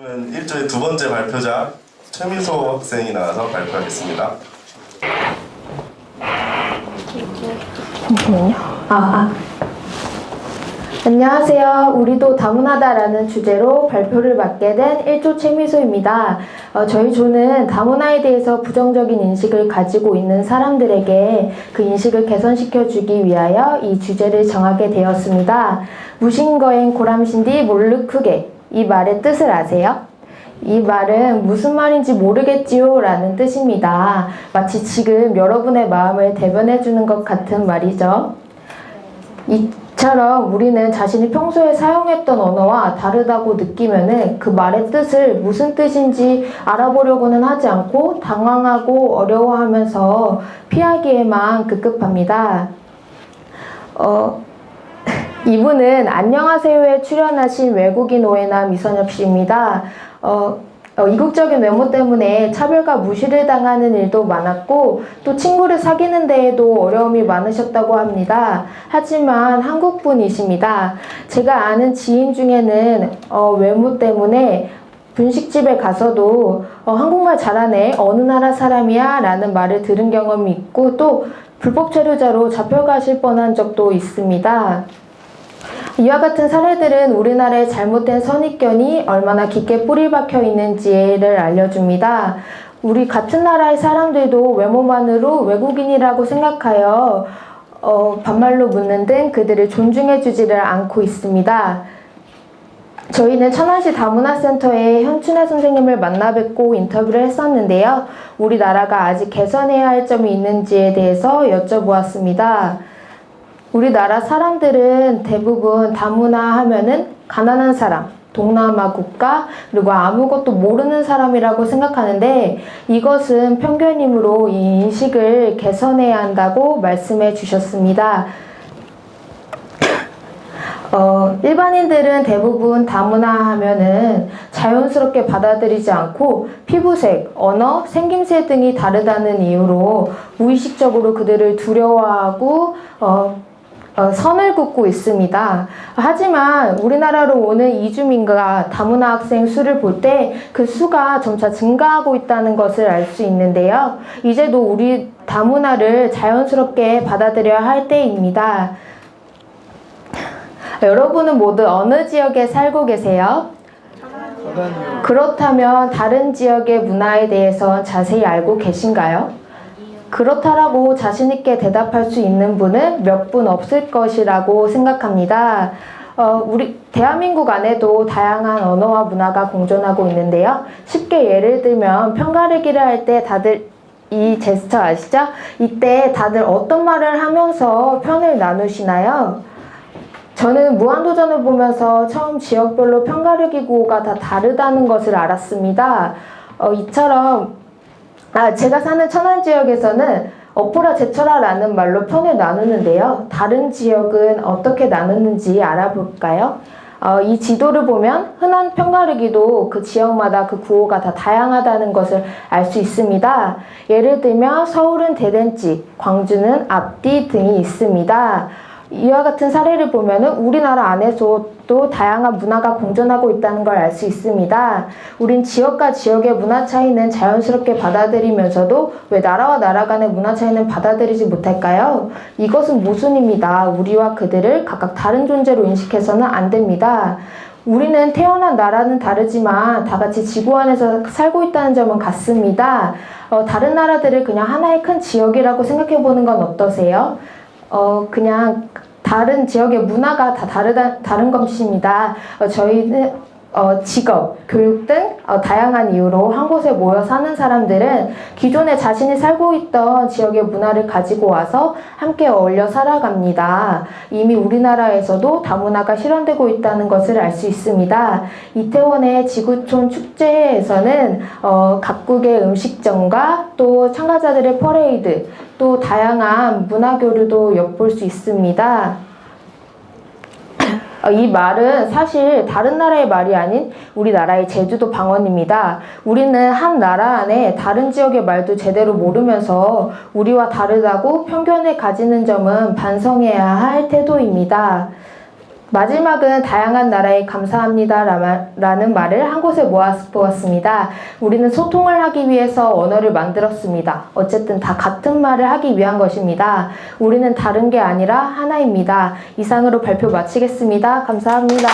그러면 1조의 두 번째 발표자 최미소 학생이 나와서 발표하겠습니다. 잠시만요. 안녕하세요. 우리도 다문화다라는 주제로 발표를 맡게 된 1조 최미소입니다. 저희 조는 다문화에 대해서 부정적인 인식을 가지고 있는 사람들에게 그 인식을 개선시켜주기 위하여 이 주제를 정하게 되었습니다. 무신거엔 고람신디 몰르크게, 이 말의 뜻을 아세요? 이 말은 무슨 말인지 모르겠지요 라는 뜻입니다. 마치 지금 여러분의 마음을 대변해주는 것 같은 말이죠. 이처럼 우리는 자신이 평소에 사용했던 언어와 다르다고 느끼면은 그 말의 뜻을 무슨 뜻인지 알아보려고는 하지 않고 당황하고 어려워하면서 피하기에만 급급합니다. 이분은 안녕하세요에 출연하신 외국인 오해남 이선엽 씨입니다. 이국적인 외모 때문에 차별과 무시를 당하는 일도 많았고 또 친구를 사귀는 데에도 어려움이 많으셨다고 합니다. 하지만 한국분이십니다. 제가 아는 지인 중에는 외모 때문에 분식집에 가서도 한국말 잘하네, 어느 나라 사람이야 라는 말을 들은 경험이 있고 또 불법 체류자로 잡혀가실 뻔한 적도 있습니다. 이와 같은 사례들은 우리나라의 잘못된 선입견이 얼마나 깊게 뿌리 박혀 있는지를 알려줍니다. 우리 같은 나라의 사람들도 외모만으로 외국인이라고 생각하여 반말로 묻는 등 그들을 존중해주지를 않고 있습니다. 저희는 천안시 다문화센터의 현춘혜 선생님을 만나 뵙고 인터뷰를 했었는데요. 우리나라가 아직 개선해야 할 점이 있는지에 대해서 여쭤보았습니다. 우리나라 사람들은 대부분 다문화 하면은 가난한 사람, 동남아 국가, 그리고 아무것도 모르는 사람이라고 생각하는데 이것은 편견이므로 이 인식을 개선해야 한다고 말씀해 주셨습니다. 일반인들은 대부분 다문화 하면은 자연스럽게 받아들이지 않고 피부색, 언어, 생김새 등이 다르다는 이유로 무의식적으로 그들을 두려워하고 선을 긋고 있습니다. 하지만 우리나라로 오는 이주민과 다문화 학생 수를 볼 때 그 수가 점차 증가하고 있다는 것을 알 수 있는데요. 이제도 우리 다문화를 자연스럽게 받아들여야 할 때입니다. 여러분은 모두 어느 지역에 살고 계세요? 그렇다면 다른 지역의 문화에 대해서 자세히 알고 계신가요? 그렇다라고 자신있게 대답할 수 있는 분은 몇 분 없을 것이라고 생각합니다. 우리 대한민국 안에도 다양한 언어와 문화가 공존하고 있는데요. 쉽게 예를 들면 편가르기를 할 때 다들 이 제스처 아시죠? 이때 다들 어떤 말을 하면서 편을 나누시나요? 저는 무한도전을 보면서 처음 지역별로 편가르기 구호가 다 다르다는 것을 알았습니다. 이처럼 제가 사는 천안 지역에서는 어포라 제철아 라는 말로 편을 나누는데요. 다른 지역은 어떻게 나누는지 알아볼까요? 이 지도를 보면 흔한 편가르기도 그 지역마다 그 구호가 다 다양하다는 것을 알 수 있습니다. 예를 들면 서울은 대댄지, 광주는 앞뒤 등이 있습니다. 이와 같은 사례를 보면 우리나라 안에서도 다양한 문화가 공존하고 있다는 걸 알 수 있습니다. 우린 지역과 지역의 문화 차이는 자연스럽게 받아들이면서도 왜 나라와 나라 간의 문화 차이는 받아들이지 못할까요? 이것은 모순입니다. 우리와 그들을 각각 다른 존재로 인식해서는 안 됩니다. 우리는 태어난 나라는 다르지만 다 같이 지구 안에서 살고 있다는 점은 같습니다. 다른 나라들을 그냥 하나의 큰 지역이라고 생각해보는 건 어떠세요? 그냥 다른 지역의 문화가 다 다른 것입니다. 저희는 직업, 교육 등 다양한 이유로 한 곳에 모여 사는 사람들은 기존에 자신이 살고 있던 지역의 문화를 가지고 와서 함께 어울려 살아갑니다. 이미 우리나라에서도 다문화가 실현되고 있다는 것을 알 수 있습니다. 이태원의 지구촌 축제에서는 각국의 음식점과 또 참가자들의 퍼레이드, 또 다양한 문화 교류도 엿볼 수 있습니다. 이 말은 사실 다른 나라의 말이 아닌 우리나라의 제주도 방언입니다. 우리는 한 나라 안에 다른 지역의 말도 제대로 모르면서 우리와 다르다고 편견을 가지는 점은 반성해야 할 태도입니다. 마지막은 다양한 나라에 감사합니다라는 말을 한 곳에 모아보았습니다. 우리는 소통을 하기 위해서 언어를 만들었습니다. 어쨌든 다 같은 말을 하기 위한 것입니다. 우리는 다른 게 아니라 하나입니다. 이상으로 발표 마치겠습니다. 감사합니다.